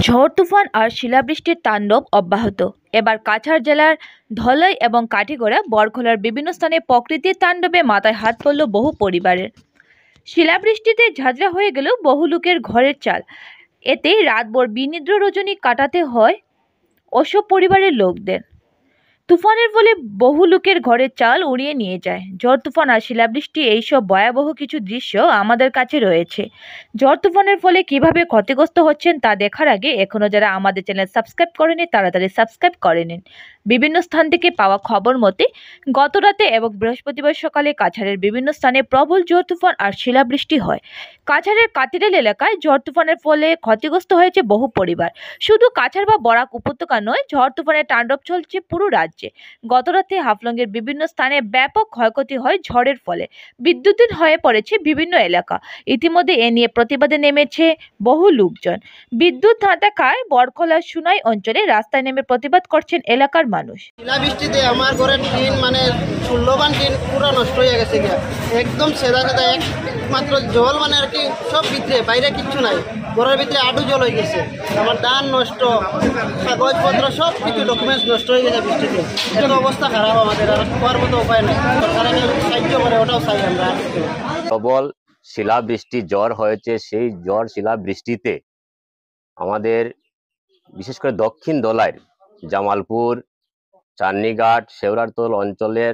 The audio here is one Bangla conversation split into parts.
ঝড় তুফান আর শিলাবৃষ্টির তাণ্ডব অব্যাহত। এবার কাছাড় জেলার ধলাই এবং কাঠিগড়া বরখোলার বিভিন্ন স্থানে প্রকৃতির তাণ্ডবে মাথায় হাত পড়ল বহু পরিবারের। শিলাবৃষ্টিতে ঝাঁঝরা হয়ে গেল বহু লোকের ঘরের চাল। এতে রাতভর বিনিদ্র রজনী কাটাতে হয় ওসব পরিবারের লোকদের। তুফানের ফলে বহু লোকের ঘরের চাল উড়িয়ে নিয়ে যায়। ঝড় তুফান আর শিলাবৃষ্টি এইসব ভয়াবহ কিছু দৃশ্য আমাদের কাছে রয়েছে। ঝড় তুফানের ফলে কিভাবে ক্ষতিগ্রস্ত হচ্ছেন তা দেখার আগে এখনও যারা আমাদের চ্যানেল সাবস্ক্রাইব করেনি তাড়াতাড়ি সাবস্ক্রাইব করে নিন। বিভিন্ন স্থান থেকে পাওয়া খবর মতে গতরাতে এবং বৃহস্পতিবার সকালে কাছাড়ের বিভিন্ন স্থানে প্রবল ঝড় তুফান আর শিলাবৃষ্টি হয়। কাছাড়ের কাতিরেল এলাকায় ঝড় তুফানের ফলে ক্ষতিগ্রস্ত হয়েছে বহু পরিবার। শুধু কাছাড় বা বরাক উপত্যকা নয়, ঝড় তুফানের তাণ্ডব চলছে পুরো রাজ্যে। গতরাতে হাফলংয়ের বিভিন্ন স্থানে ব্যাপক ক্ষয়ক্ষতি হয় ঝড়ের ফলে। বিদ্যুৎহীন হয়ে পড়েছে বিভিন্ন এলাকা। ইতিমধ্যে এ নিয়ে প্রতিবাদে নেমেছে বহু লোকজন। বিদ্যুৎ না থাকায় বরখোলার সুনাই অঞ্চলে রাস্তায় নেমে প্রতিবাদ করছেন এলাকার মানুষ। শিলাবৃষ্টিতে আমার ঘরের টিন মূল্যবান টিন পুরো নষ্ট হয়ে গেছে, একদম সেদা সেদা, একমাত্র জল আর কি সব ভিতরে, বাইরে কিচ্ছু নাই। ঘরের ভিতরে আডু জল হয়ে গেছে, আমার ধান নষ্ট, কাগজপত্র সব কিছু ডকুমেন্টস নষ্ট হয়ে গেছে বৃষ্টিতে। এটা অবস্থা খারাপ, আমাদের আর খাওয়ার মতো উপায় নাই। সরকারে সাহায্য করে, ওটাও চাই আমরা। প্রবল শিলাবৃষ্টি ঝড় হয়েছে। সেই ঝড় শিলাবৃষ্টিতে আমাদের বিশেষ করে দক্ষিণ ধলাইয়ের জামালপুর, চান্নিঘাট, শেওড়ারতল অঞ্চলের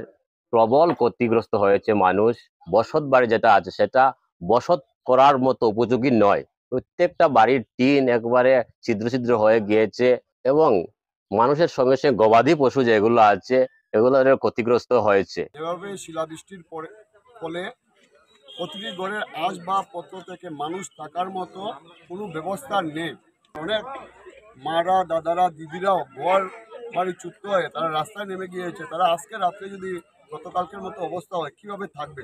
প্রবল ক্ষতিগ্রস্ত হয়েছে মানুষ। বসত বাড়ি যেটা আছে সেটা বসত করার মতো উপযোগী নয়। প্রত্যেকটা বাড়ির টিন একবারে ছিদ্র ছিদ্র হয়ে গিয়েছে এবং মানুষের সঙ্গে সঙ্গে গবাদি পশু যেগুলো আছে এগুলোর ক্ষতিগ্রস্ত হয়েছে। এভাবে শিলাবৃষ্টির ফলে প্রতিটি ঘরের আসবাবপত্র থেকে মানুষ থাকার মতো কোনো ব্যবস্থা নেই। অনেক মারা, দাদারা, দিদিরাও ঘর বাড়ি চুক্ত হয়ে তারা রাস্তায় নেমে গিয়েছে। তারা আজকে রাত্রে যদি গতকালকের মতো অবস্থা হয় কীভাবে থাকবে?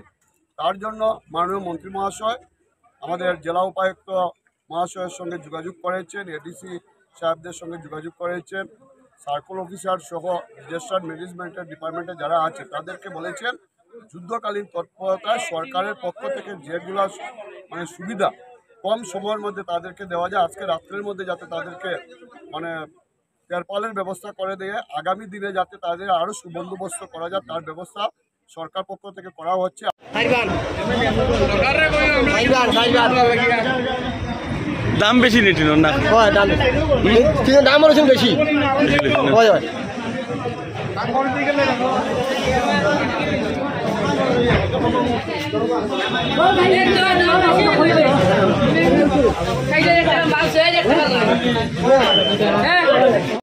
তার জন্য মাননীয় মন্ত্রী মহাশয় আমাদের জেলা উপায়ুক্ত মহাশয়ের সঙ্গে যোগাযোগ করেছেন, এডিসি সাহেবদের সঙ্গে যোগাযোগ করেছেন, সার্কেল অফিসার সহ ডিজাস্টার ম্যানেজমেন্টের ডিপার্টমেন্টে যারা আছে তাদেরকে বলেছেন যুদ্ধকালীন তৎপরতায় সরকারের পক্ষ থেকে যেগুলো সুবিধা কম সময়ের মধ্যে তাদেরকে দেওয়া যায়, আজকে রাত্রের মধ্যে যাতে তাদেরকে তেরপালের ব্যবস্থা করে দিয়ে আগামী দিনে যাতে তাদের আরও সুবন্দোবস্ত করা যায় তার ব্যবস্থা সরকার পক্ষ থেকে করা হচ্ছে। দাম বেশি নিটি না, দাম বেশি হয়।